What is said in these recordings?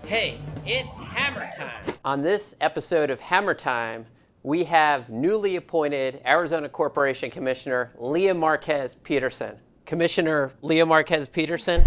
Hey, it's Hammer Time. On this episode of Hammer Time, we have newly appointed Arizona Corporation Commissioner Lea Márquez Peterson. Commissioner Lea Márquez Peterson,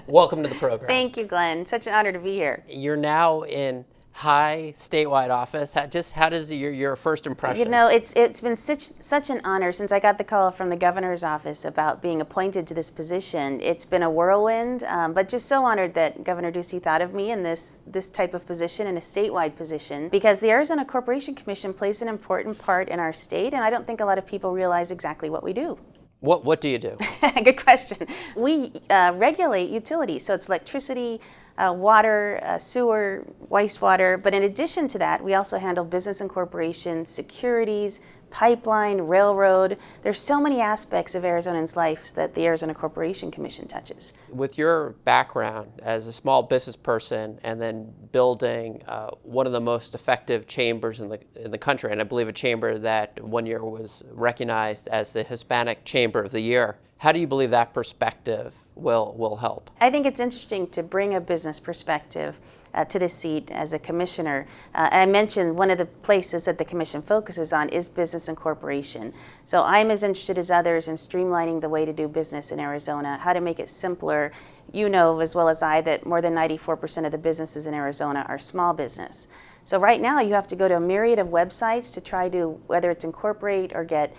welcome to the program. Thank you, Glenn. Such an honor to be here. You're now in high statewide office. How does your first impression? You know, it's been such an honor since I got the call from the governor's office about being appointed to this position. It's been a whirlwind, but just so honored that Governor Ducey thought of me in this type of position, in a statewide position, because the Arizona Corporation Commission plays an important part in our state, and I don't think a lot of people realize exactly what we do. What do you do? Good question. We regulate utilities, so it's electricity, water, sewer, wastewater, but in addition to that, we also handle business and corporation, securities, pipeline, railroad. There's so many aspects of Arizonans' lives that the Arizona Corporation Commission touches. With your background as a small business person and then building one of the most effective chambers in the country, and I believe a chamber that one year was recognized as the Hispanic Chamber of the Year, how do you believe that perspective will help? I think it's interesting to bring a business perspective to this seat as a commissioner. I mentioned one of the places that the commission focuses on is business and corporation. So I'm as interested as others in streamlining the way to do business in Arizona, how to make it simpler. You know as well as I that more than 94% of the businesses in Arizona are small business. So right now you have to go to a myriad of websites to try to, whether it's incorporate or get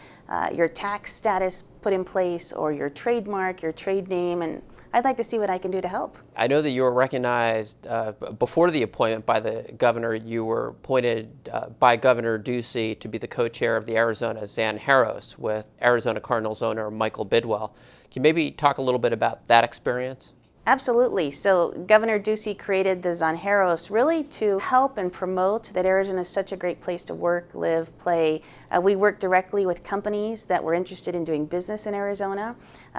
your tax status put in place or your trademark, your trade name, and I'd like to see what I can do to help. I know that you were recognized before the appointment by the governor. You were appointed by Governor Ducey to be the co-chair of the Arizona Zanjeros with Arizona Cardinals owner Michael Bidwell. Can you maybe talk a little bit about that experience? Absolutely. So Governor Ducey created the Zanjeros really to help and promote that Arizona is such a great place to work, live, play. We work directly with companies that were interested in doing business in Arizona.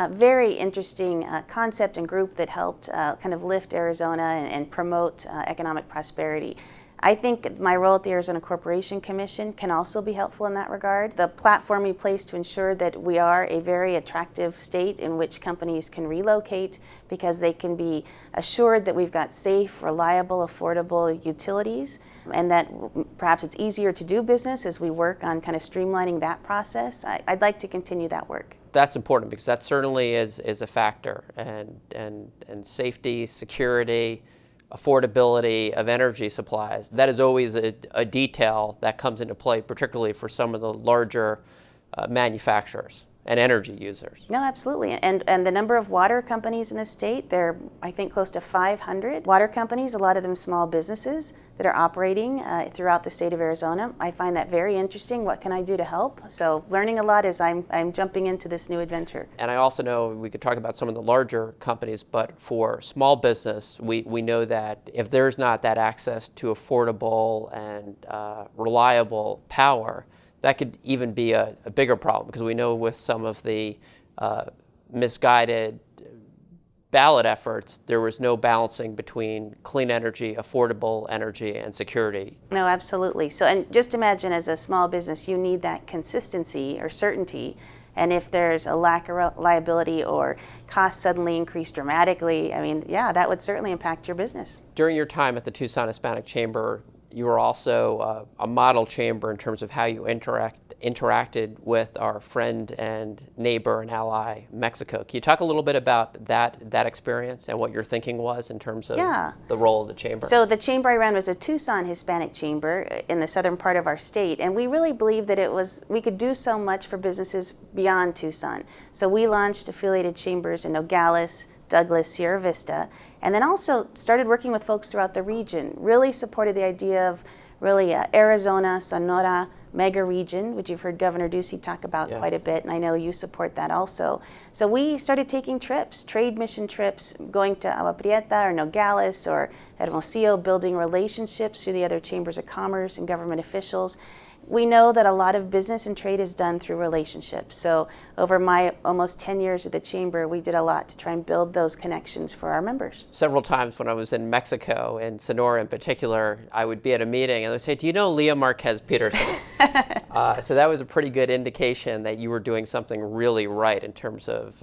Very interesting concept and group that helped kind of lift Arizona and promote economic prosperity. I think my role at the Arizona Corporation Commission can also be helpful in that regard. The platform we place to ensure that we are a very attractive state in which companies can relocate because they can be assured that we've got safe, reliable, affordable utilities, and that perhaps it's easier to do business as we work on kind of streamlining that process. I'd like to continue that work. That's important because that certainly is a factor, and safety, security, affordability of energy supplies. That is always a detail that comes into play, particularly for some of the larger manufacturers and energy users. No, absolutely. And the number of water companies in the state, there are, I think, close to 500 water companies, a lot of them small businesses that are operating throughout the state of Arizona. I find that very interesting. What can I do to help? So learning a lot as I'm jumping into this new adventure. And I also know we could talk about some of the larger companies, but for small business, we know that if there's not that access to affordable and reliable power, that could even be a bigger problem, because we know with some of the misguided ballot efforts, there was no balancing between clean energy, affordable energy, and security. No, absolutely. So, and just imagine as a small business, you need that consistency or certainty. And if there's a lack of reliability or costs suddenly increase dramatically, I mean, yeah, that would certainly impact your business. During your time at the Tucson Hispanic Chamber, you were also a model chamber in terms of how you interacted with our friend and neighbor and ally, Mexico. Can you talk a little bit about that experience and what your thinking was in terms of the role of the chamber? So the chamber I ran was a Tucson Hispanic Chamber in the southern part of our state, and we really believed that we could do so much for businesses beyond Tucson. So we launched affiliated chambers in Nogales, Douglas, Sierra Vista, and then also started working with folks throughout the region. Really supported the idea of really Arizona, Sonora, mega region, which you've heard Governor Ducey talk about quite a bit, and I know you support that also. So we started taking trips, trade mission trips, going to Agua Prieta or Nogales or Hermosillo, building relationships through the other chambers of commerce and government officials. We know that a lot of business and trade is done through relationships. So over my almost 10 years at the Chamber, we did a lot to try and build those connections for our members. Several times when I was in Mexico, and Sonora in particular, I would be at a meeting and they'd say, "Do you know Lea Márquez Peterson?" So that was a pretty good indication that you were doing something really right in terms of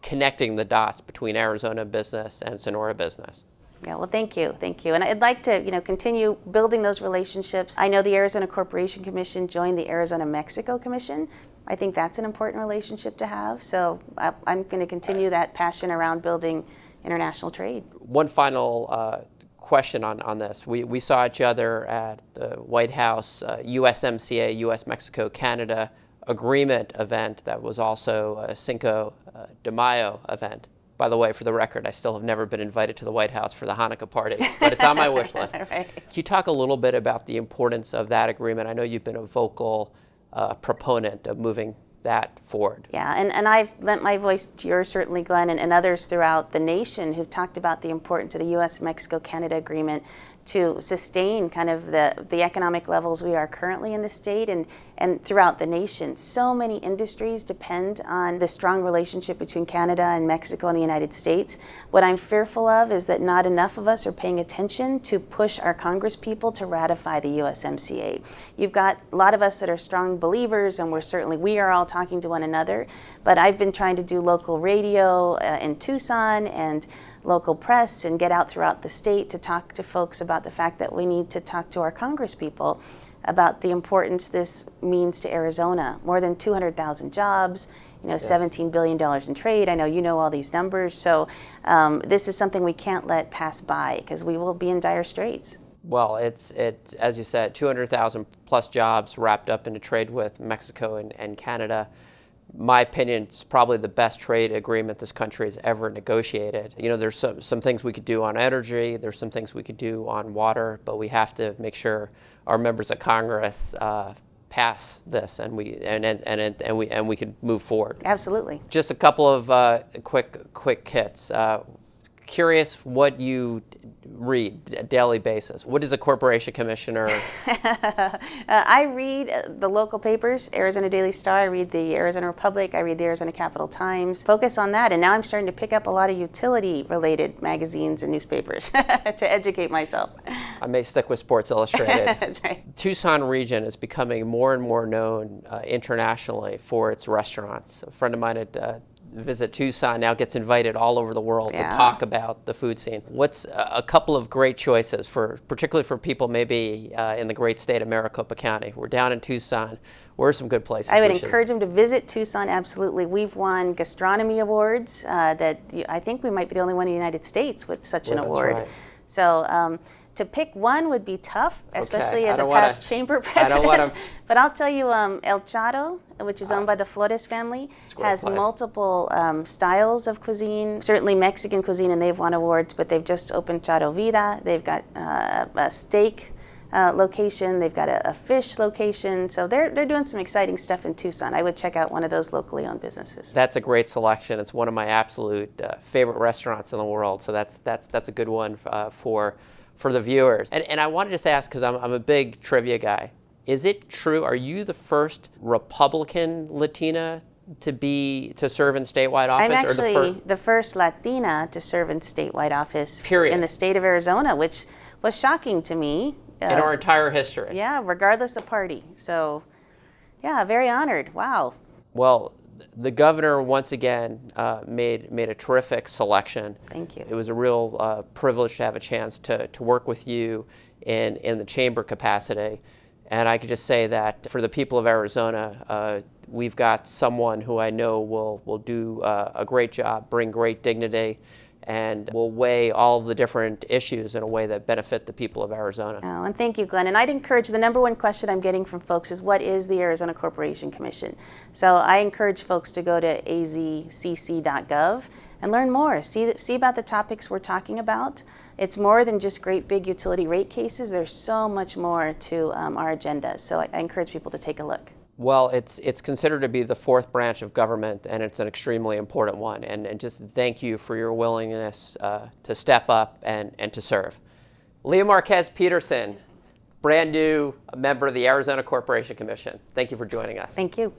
connecting the dots between Arizona business and Sonora business. Yeah, well, thank you, and I'd like to, continue building those relationships. I know the Arizona Corporation Commission joined the Arizona-Mexico Commission. I think that's an important relationship to have. So I'm going to continue that passion around building international trade. One final question on this. We saw each other at the White House USMCA, US-Mexico, Canada agreement event that was also a Cinco de Mayo event. By the way, for the record, I still have never been invited to the White House for the Hanukkah party, but it's on my wish list. Right. Can you talk a little bit about the importance of that agreement? I know you've been a vocal proponent of moving that forward. Yeah, and I've lent my voice to yours, certainly, Glenn, and others throughout the nation who've talked about the importance of the U.S.-Mexico-Canada agreement to sustain kind of the economic levels we are currently in the state and throughout the nation. So many industries depend on the strong relationship between Canada and Mexico and the United States. What I'm fearful of is that not enough of us are paying attention to push our Congress people to ratify the USMCA. You've got a lot of us that are strong believers, and we are all talking to one another, but I've been trying to do local radio in Tucson and local press and get out throughout the state to talk to folks about the fact that we need to talk to our Congress people about the importance this means to Arizona. More than 200,000 jobs, Yes. $17 billion in trade. I know you know all these numbers. So this is something we can't let pass by because we will be in dire straits. Well, it's as you said, 200,000 plus jobs wrapped up into trade with Mexico and Canada. My opinion, it's probably the best trade agreement this country has ever negotiated. There's some things we could do on energy, there's some things we could do on water, but we have to make sure our members of Congress pass this and we can move forward. Absolutely. Just a couple of quick hits. Curious what you read a daily basis. What is a corporation commissioner? I read the local papers, Arizona Daily Star, I read the Arizona Republic, I read the Arizona Capital Times. Focus on that, and now I'm starting to pick up a lot of utility-related magazines and newspapers to educate myself. I may stick with Sports Illustrated. That's right. Tucson region is becoming more and more known internationally for its restaurants. A friend of mine at Visit Tucson now gets invited all over the world to talk about the food scene. What's a couple of great choices particularly for people maybe in the great state of Maricopa County? We're down in Tucson. Where are some good places? I would encourage them to visit Tucson, absolutely. We've won gastronomy awards that I think we might be the only one in the United States with such an award. Right. So to pick one would be tough, especially as a past chamber president. But I'll tell you, El Chato, which is owned by the Flores family, has multiple styles of cuisine, certainly Mexican cuisine, and they've won awards, but they've just opened Chato Vida. They've got a steak location, they've got a fish location, so they're doing some exciting stuff in Tucson. I would check out one of those locally owned businesses. That's a great selection. It's one of my absolute favorite restaurants in the world, so that's a good one for the viewers. And I want to just ask, because I'm a big trivia guy, is it true, are you the first Republican Latina to serve in statewide office? I'm actually the first Latina to serve in statewide office Period. In the state of Arizona, which was shocking to me. In our entire history. Yeah, regardless of party. So, yeah, very honored. Wow. Well, the governor once again made a terrific selection. Thank you. It was a real privilege to have a chance to work with you in the chamber capacity. And I could just say that for the people of Arizona, we've got someone who I know will do a great job, bring great dignity, and will weigh all the different issues in a way that benefit the people of Arizona. Oh, and thank you, Glenn. And I'd encourage, the number one question I'm getting from folks is, what is the Arizona Corporation Commission? So I encourage folks to go to azcc.gov and learn more. See about the topics we're talking about. It's more than just great big utility rate cases. There's so much more to our agenda. So I encourage people to take a look. Well, it's considered to be the fourth branch of government, and it's an extremely important one. And just thank you for your willingness to step up and to serve. Lea Márquez Peterson, brand new member of the Arizona Corporation Commission. Thank you for joining us. Thank you.